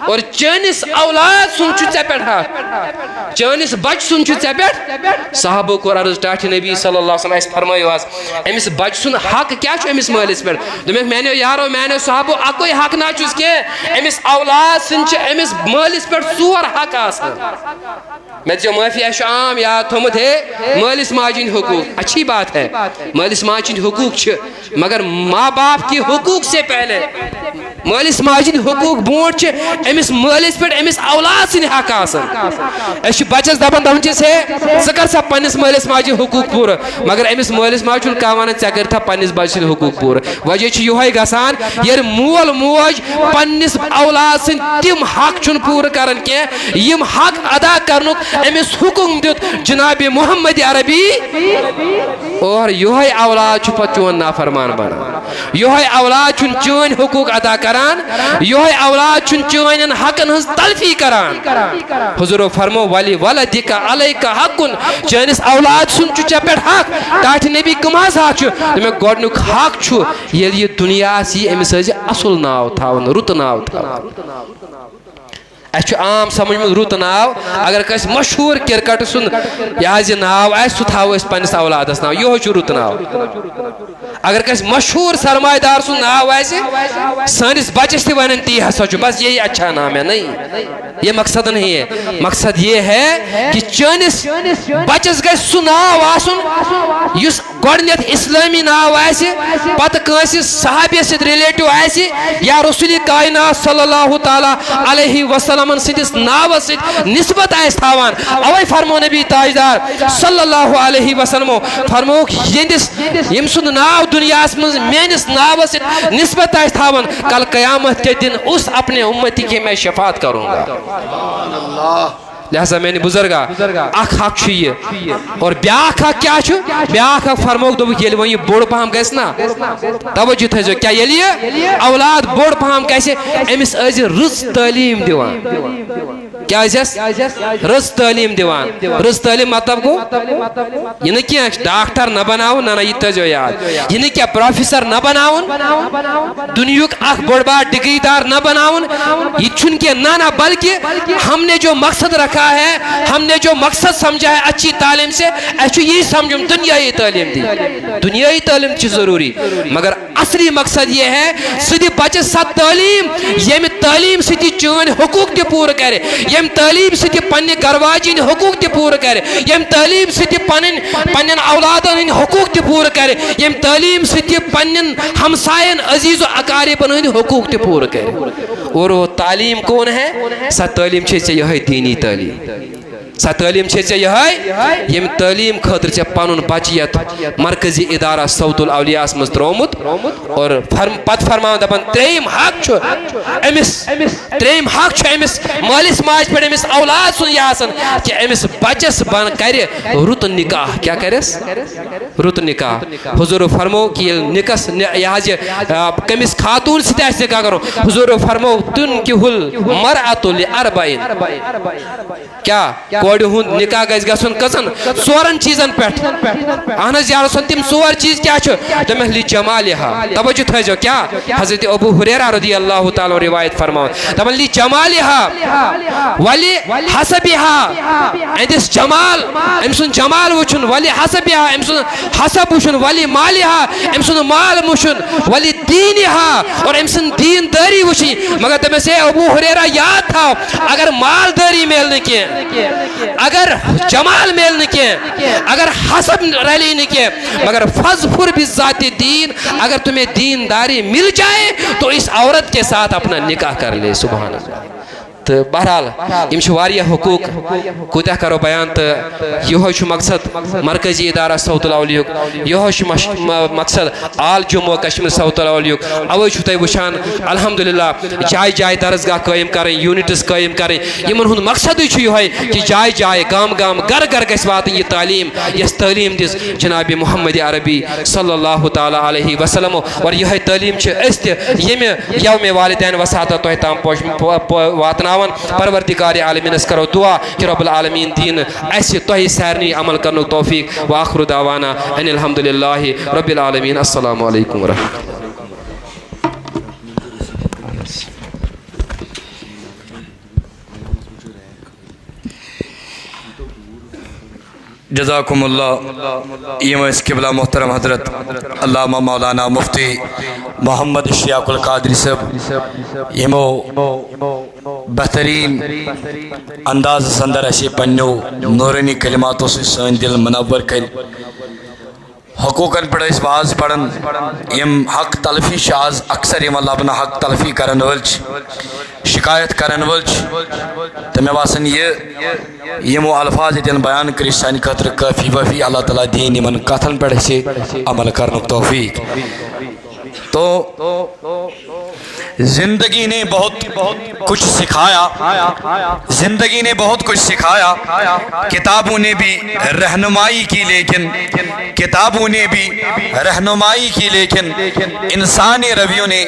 اور چٲنِس اولاد سُنٛد چھُ ژےٚ پٮ۪ٹھ حق چٲنِس بچہٕ سُنٛد چھُ ژےٚ پٮ۪ٹھ صحابو کوٚر عرض ٹاٹھِ نبی صلی اللہ علیہ وسلم اسہِ فرمٲیو حظ أمِس بچہٕ سُنٛد حق کیٛاہ چھُ أمِس مٲلِس پٮ۪ٹھ دوٚپمَکھ میانیو یارو میانیو صحابو اکُے حق نہ چھُس کینٛہہ أمِس اولاد سٕنٛدۍ چھِ أمِس مٲلِس پٮ۪ٹھ 4 حق آسان میں دِژیو معٲفی اَسہِ چھُ عام یاد تھوٚمُت ہے مٲلِس ماجہِ ہٕنٛدۍ حقوٗق اچھی بات ہے مٲلِس ماجہِ ہٕنٛدۍ حقوٗق چھِ مگر ماں باپ کی حقوٗق سے پہلے مٲلِس ماجہِ ہٕنٛدۍ حقوٗق برونٛٹھ چھِ أمِس مٲلِس پٮ۪ٹھ أمِس اولاد سٕنٛدۍ حق آسان أسۍ چھِ بچس دپان چھِس ہے ژٕ کر سا پننِس مٲلِس ماجہِ ہٕنٛدۍ حقوٗق پوٗرٕ مگر أمِس مٲلِس ماجہِ چھُنہٕ کانٛہہ ونان ژےٚ کٔرتھا پننِس بچہٕ سٕنٛدۍ حقوٗق پوٗرٕ وجہ چھُ یِہوے گژھان ییٚلہِ مول موج پننِس اولاد سٕنٛدۍ تِم حق چھُنہٕ پوٗرٕ کران کینٛہہ یِم حق ادا کرنُک أمِس حُکُم دیُت جناب محمد عربی اور یِہوے اولاد چھُ پتہٕ چون نافرمان بنان یِہوے اولاد چھُنہٕ چٲنۍ حقوٗق ادا کران یِہوے اولاد چھُنہٕ چٲنٮ۪ن حقن ہٕنٛز تلفی کران حضوٗرو فرمو ولی ولدِکا علیکا حقُن چٲنِس اولاد سُنٛد چھُ ژےٚ پٮ۪ٹھ حق ٹاٹھِ نبی کٕم حظ حق چھُ دوٚپمَکھ گۄڈنیُک حق چھُ ییٚلہِ یہِ دُنیاہس یی أمِس ٲسۍ زِ اصل ناو تھاوُن رُت ناو تھاوُن اَسہِ چھُ عام سمجھمُت رُت ناو اگر کٲنٛسہِ مشہوٗر کرکٹ سُنٛد یہِ حظ یہِ ناو آسہِ سُہ تھاوو أسۍ پننِس اولادس ناو یِہوے چھُ رُت ناو اگر کٲنٛسہِ مشہوٗر سرمایہ دار سُنٛد ناو آسہِ سٲنِس بچس تہِ ونن تی ہسا چھُ بس یہی اچھا نام ہے نہیں یہ مقصد نہیں ہے مقصد یہ ہے کہ چٲنِس بچس گژھِ سُہ ناو آسُن یُس گۄڈٕنیتھ اسلٲمی ناو آسہِ پتہٕ کٲنٛسہِ صحابیس سۭتۍ رِلیٹِو آسہِ یا رسول کائنات صلی اللہ تعالیٰ علیہ وسلمن سٕنٛدِس ناوس سۭتۍ نسبت آسہِ تھاوان اوے فرمو نبی تاجدار صلی اللہ علیہ وسلمو فرمووُکھ ییٚمہِ سُنٛد ناو دُنیاہس منٛز میٲنِس ناوس سۭتۍ نسبت آسہِ تھاوان کل قیامت کے دن اس اپنے امتی کی میں شفاعت کروں گا لہذا میانہِ بُزرگا اکھ حق چھُ یہِ اور بیاکھ حق کیٛاہ چھُ بیاکھ حق فرمووُکھ دوٚپُکھ ییٚلہِ وۄنۍ یہِ بوٚڑ پہم گژھِ نا توجہ تھٲیزیو کیٛاہ ییٚلہِ یہِ اولاد بوٚڑ پہم گژھِ أمِس ٲسۍ رٕژ تعلیٖم دِوان کیٛاہ ٲسٮ۪س رٕژ تعلیٖم دِوان رٕژ تعلیٖم مطلب گوٚو یہِ نہٕ کینٛہہ ڈاکٹر نہ بناوُن نہ یہِ تھٲیزیو یاد یہِ نہٕ کینٛہہ پروفیسر نہ بناوُن دُنیُک اکھ بوٚڑ بار ڈگری دار نہ بناوُن یہِ چھُنہٕ کینٛہہ نہ بلکہ ہم نے جو مقصد رکھا ہے ہم نے جو مقصد سمجھا ہے اچھی تعلیم سے اچھی یہی سمجھم دنیائی تعلیم دی دنیائی تعلیم چھ ضروری مگر اصلی مقصد یہ ہے سدی بچہ سا تعلیم یم تعلیم ستی چون حقوق تہ پور کرے یم تعلیم ستی پنہ گرواجین حقوق تہ پور کرے یم تعلیم ستی پنن اولادن حقوق تہ پور کرے یم تعلیم ستی پنن ہمسائن عزیز و اقاربن ہند حقوق تہ پور کرے اور وہ تعلیم کون ہے سا تعلیم چھ یہ دینی تعلیم سا تعلیم چھے یہ یم تعلیم خاطر چھے پانون بچیت مرکزی ادارہ صوت الاولیاء مز ترومت اور پت فرمان دپان تریم حق چھو امس مالس ماج پہ امس اولاد سن یہ آسان کہ امس بچس بن کر رت نکاح کیا کرس رت نکاح حضور فرمو کہ نکس یہ کمس خاتون ست نکاح کرو حضور فرمو تنکح المرأة لأربعین کیا کوڑ ہند نکاح گژھِ گژھُن کٔژن ژورن چیزن پٮ۪ٹھ اہن حظ یا رسول تِم ژور چیز کیا چھُ دوٚپمَس لِجمالِہا توجہ تھٲیزیو کیا حضرت ابو ہریرہ رضی اللہ تعالیٰ روایت فرماوان دپان لِجمالِہا ولحسبِہا اہندِس جمال أمۍ سُنٛد جمال وٕچھُن ولحسبِہا أمۍ سُنٛد حسب وٕچھُن ولمالِہا أمۍ سُنٛد مال وٕچھُن ولدیٖنِہا اور أمۍ سٕنٛز دیندٲری وٕچھِنۍ مگر دوٚپمَس ہے ابو ہریرہ یاد تھاو اگر مالدٲری میلہِ نہٕ کینٛہہ اگر جمال میل نکے اگر حسب رلی نکے مگر فضفر بذات دین اگر تمہیں دینداری مل جائے تو اس عورت کے ساتھ اپنا نکاح کر لے سبحان اللہ تو بہرحال یم واریاہ حقوق کوتاہ کرو بیان تو یہ مقصد مرکزی ادارہ صوت الاولیاء یہ مقصد آل جموں کشمیر صوت الاولیاء اوے تھی وچان الحمدللہ جائے جائے درسگاہ قائم کریں یونٹس قائم کریں یمن ہند مقصد یہ کہ جائے جائے گام گام گر گر گھس واتن یہ تعلیم یس تعلیم دس جناب محمد عربی صلی اللہ تعالیٰ علیہ وسلم اور یہ تعلیم یم یوم والدین وساطت تہ تام واتن پروردگار عالمینس کرو دعا کہ رب العالمین دین ایسے تہ سارنی عمل کرنے توفیق وآخر دعوانا ان الحمدللہ رب العالمین السلام علیکم ورحمۃ اللہ جزاکم اللہ یم قبلہ محترم حضرت علامہ مولانا مفتی محمد اشتیاق القادری صاحب یمو بہترین انداز اندر اسی پنیو نورانی کلماتوں سے سن دل منور کر حقوقاً پڑھ اس باز پڑھن یم حق تلفی شاز اکثر یم لبنہ حق تلفی کرن ولچ شکایت کرن ولچ تو میں باسن یہ یمو الفاظ دن بیان کری سانی خطر کافی وفی اللہ تعالیٰ دین یمن کتھن پڑھ سے عمل کرن توفیق تو زندگی نے بہت کچھ سکھایا زندگی نے بہت کچھ سکھایا کتابوں نے بھی رہنمائی کی لیکن کتابوں نے بھی رہنمائی کی لیکن انسانی رویوں نے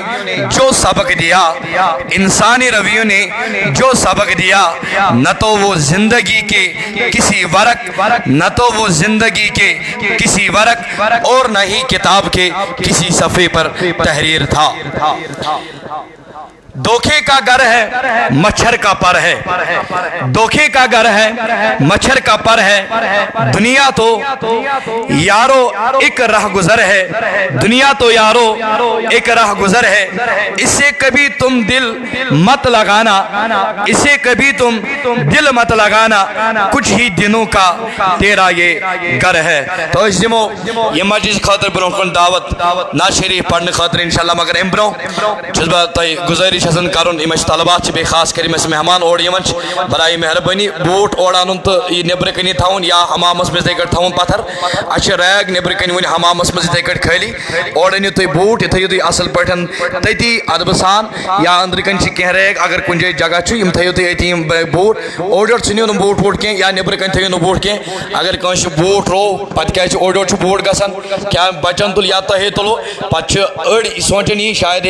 جو سبق دیا انسانی رویوں نے جو سبق دیا نہ تو وہ زندگی کے کسی ورق نہ تو وہ زندگی کے کسی ورق اور نہ ہی کتاب کے کسی صفحے پر تحریر تھا دھوکے کا گھر ہے مچھر کا پر ہے دھوکے کا گھر ہے مچھر کا پر ہے دنیا تو یارو ایک راہ گزر ہے دنیا تو یارو ایک راہ گزر ہے اسے کبھی تم دل مت لگانا اسے کبھی تم دل مت لگانا کچھ ہی دنوں کا تیرا یہ گھر ہے تو اس دمو یہ مجلس خاطر برونکن دعوت نا شریف پڑھنے خاطر انشاءاللہ مگر امبرو جذبہ تائی گزاری شسن کرن امش طلبات بے خاص کر امس مہمان اور یمن برائے مہربانی بوٹ اور انن تو یہ نبر کنی تھاون یا حمامس مز تکٹ تھاون پتھر اچ ریگ نبر کنی ون حمامس مز تکٹ خالی اور ان تو بوٹ تھیو تو اصل پٹھن تتی ادب سان یا اندر کن چھ کہ ریگ اگر کن جگہ چھ یم تھیو تو ایتی بوٹ اور چھنیو نو بوٹ ووٹ کہ یا نبر کن تھیو نو بوٹ کہ اگر کانش بوٹ رو پت کیا چھ اور چھ بوٹ گسن کیا بچن تل یا تہ تلو پچ اڑ سوچنی شاید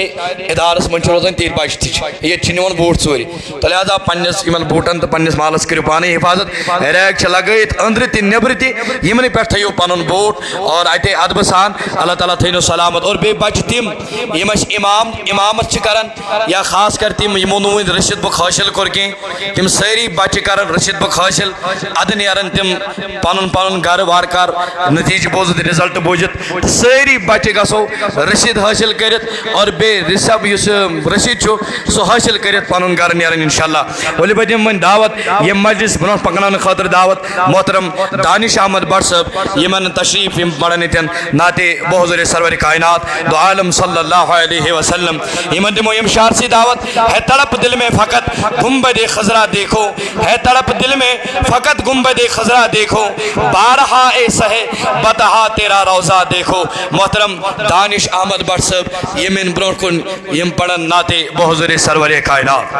ادارس من روزن تیر بچ یہ چھنون بوٹ ژوری تو لہذا پنس یمن بوٹن تو پنس مالس کرو پانے حفاظت ریگ چھ لگائت اندر تہ نبر تہ یمن پہ تھیو پنن بوٹ اور اتہ ادب سان اللہ تعالیٰ تھینو سلامت اور بے بچ تم یمس امامت چھ کرن یا خاص کر تم یمو نوین رشید بک حاصل کور کی تم ساری بچ کرن رشید بک حاصل اد نیرن تم پنن گھر وار کار نتیجہ بوزت رزلٹ بوجت ساری بچ گسو رشید حاصل کرت اور بے رسب یس رشید سو حاصل کرت پن گھر نیرن انشاءاللہ ولی بہ دم ون دعوت یہ مجلس برو پکنان خاطر دعوت محترم دانش احمد بٹ صاحب یمن تشریف پڑھن یتن نعت بحضور سرور کائنات دو عالم صلی اللہ علیہ وسلم یمن دمو یم شعر سی دعوت ہے تڑپ دل میں فقط گنبد خضرا دیکھو ہے تڑپ دل میں فقط گنبد خضرا دیکھو بارہا اے سہے بتہا تیرا روزہ دیکھو محترم دانش احمد بٹ صاحب یمن برو کن یم پڑھن نعت بحضور سرور کائنات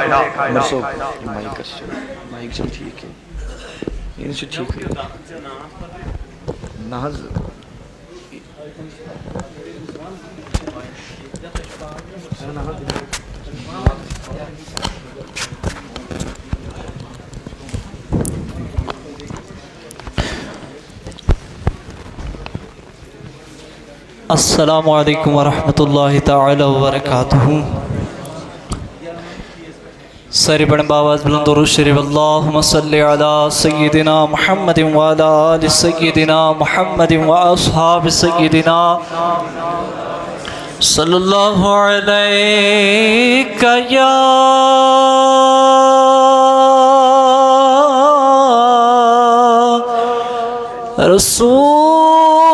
السلام علیکم ورحمۃ اللہ تعالی وبرکاتہ ساری بڑن باواز بلند درود شریف اللہم صلی علی سیدنا محمد وعلی آل سیدنا محمد واصحاب سیدنا صلی اللہ علیہ یا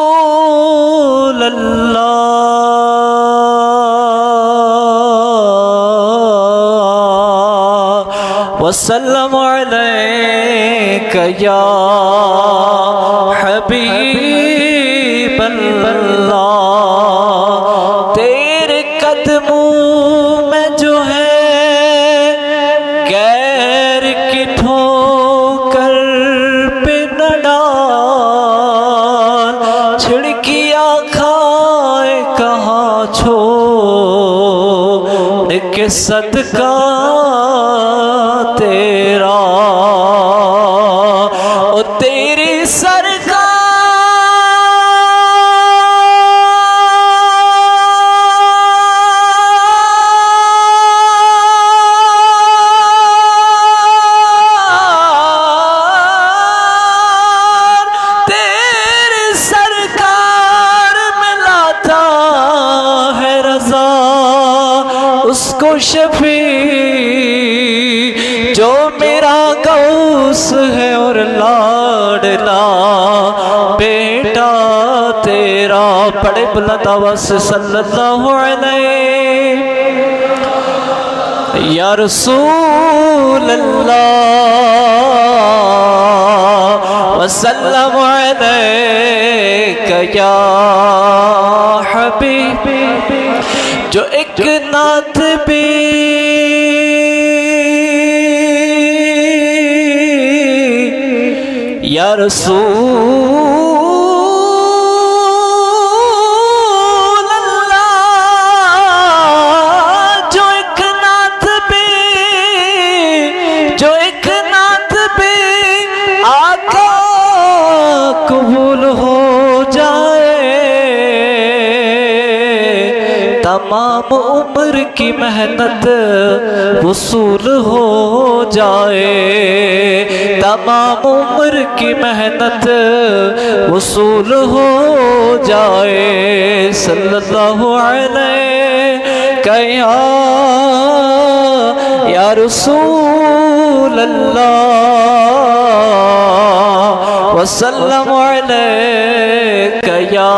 رسول اللہ وسلم علیک یا حبیب اللہ تیرے قدموں میں جو ہے غیر کی ٹھوکر پہ نہ ڈال چھڑکیاں کھائے کہاں چھوڑ کے صدقہ تیرا او تیری سرکار تیری سرکار میں لاتا ہے رضا اس کو شفیع جو میرا غوث ہے اور لاڈلا بیٹا تیرا پڑے بلند آواز سے صلی اللہ علیہ یا رسول اللہ وسلم علیک یا حبیب جو ایک نعت بھی یا رسول اللہ جو ایک نعت بھی آقا قبول ہو جائے تمام عمر کی محنت وصول ہو جائے تمام عمر کی محنت وصول ہو جائے صلی اللہ علیہ یا رسول اللہ وسلم علیک یا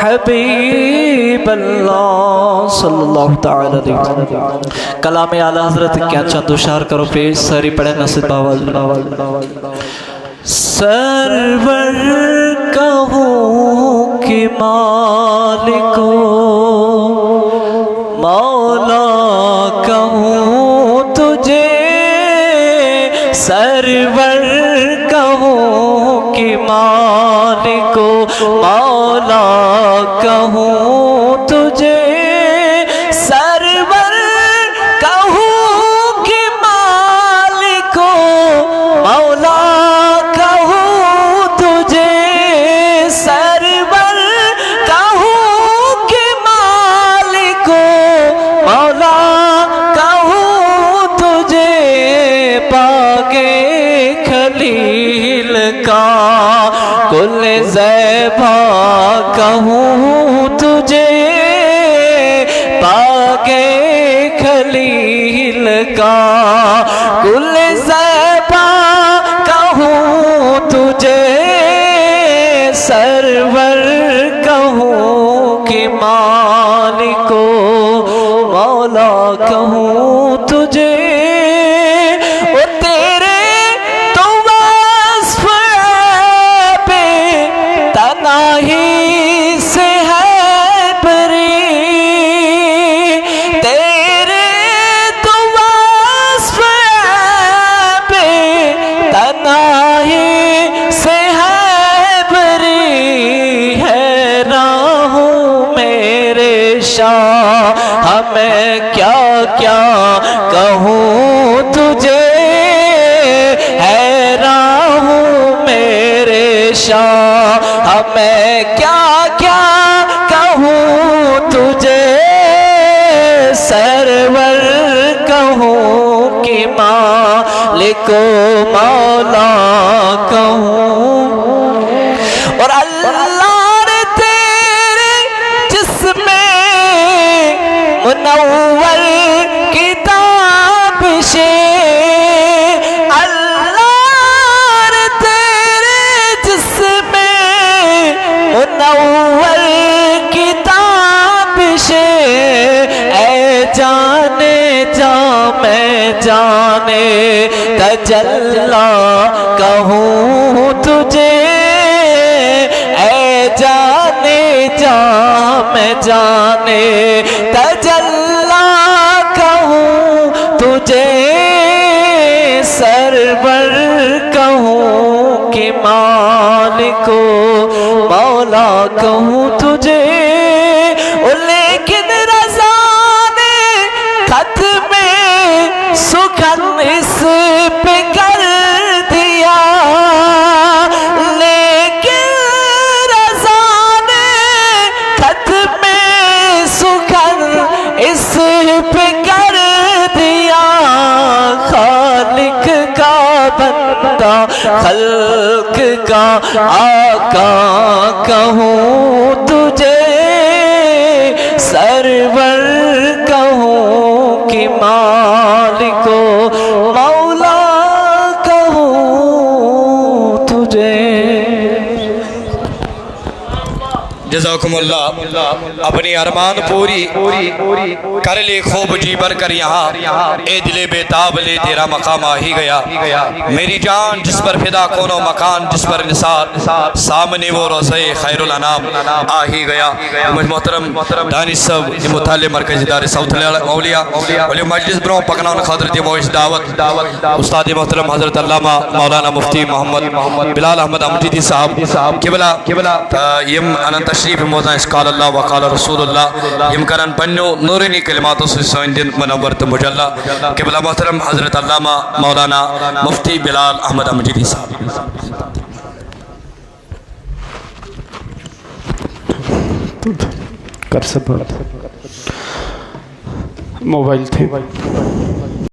حبیب اللہ صلی اللہ تعالی علیہ وسلم کلام اعلی حضرت کیا چند اشار کرو پیش ساری پڑھے نصیب آواز سرور کہوں کہ مالک مولا کہوں تجھے سرور کہوں کہ مالک مولا کہوں تجھے سرور کہوں کہ مالک مولا کہوں تجھے سرور کہوں کہ مالک مولا کہوں تجھے پاکے خلیل کا کل زیبا کہوں تجھے پاکے شاہ میں کیا کیا کہوں تجھے حیران ہوں میرے شاہ میں کیا کیا کہوں تجھے سرور کہوں کہ مالک و مولا کہوں اور اللہ نے تیرے جسم منور کتاب سے اللہ نے تیرے جسم منور کتاب سے اے جانے جا میں جانے تجلا کہوں تجھے اے جانے جا میں جانے تجلا کہوں تجھے سرور کہوں کہ مالک و مولا کہوں تجھے لیکن رضا نے خط میں سخن اس پہ کر دیا لیکن رضا نے خط میں سخن اس پہ کر دیا خالق کا بندہ خلق کا آقا کہوں تجھے سرور کہوں کہ مالک و مولا کہوں تجھے جزاکم اللہ اپنی ارمان پوری کر لے خوب جی بر کر یہاں اے دل بیتاب لے تیرا مقام آ ہی گیا میری جان جس پر فدا کونو مکان جس پر نثار سامنے وہ روزہ خیر الانام آ ہی گیا محترم دانش صاحب مطالعہ مرکز ادارے ساؤتھ اولیاء ولی مجلس بروں پکنان خاطر دی موش دعوت استاد محترم حضرت علامہ مولانا مفتی محمد بلال احمد امجدی صاحب قبلہ یم انت تشریف موضوع قال اللہ وقال رسول اللہ یم کرن پنیو نورینی کلماتوں سے سوئن دن منور تو مجلہ قبلہ محترم حضرت علامہ مولانا مفتی بلال احمد امجدی صاحب کر سب موبائل تھے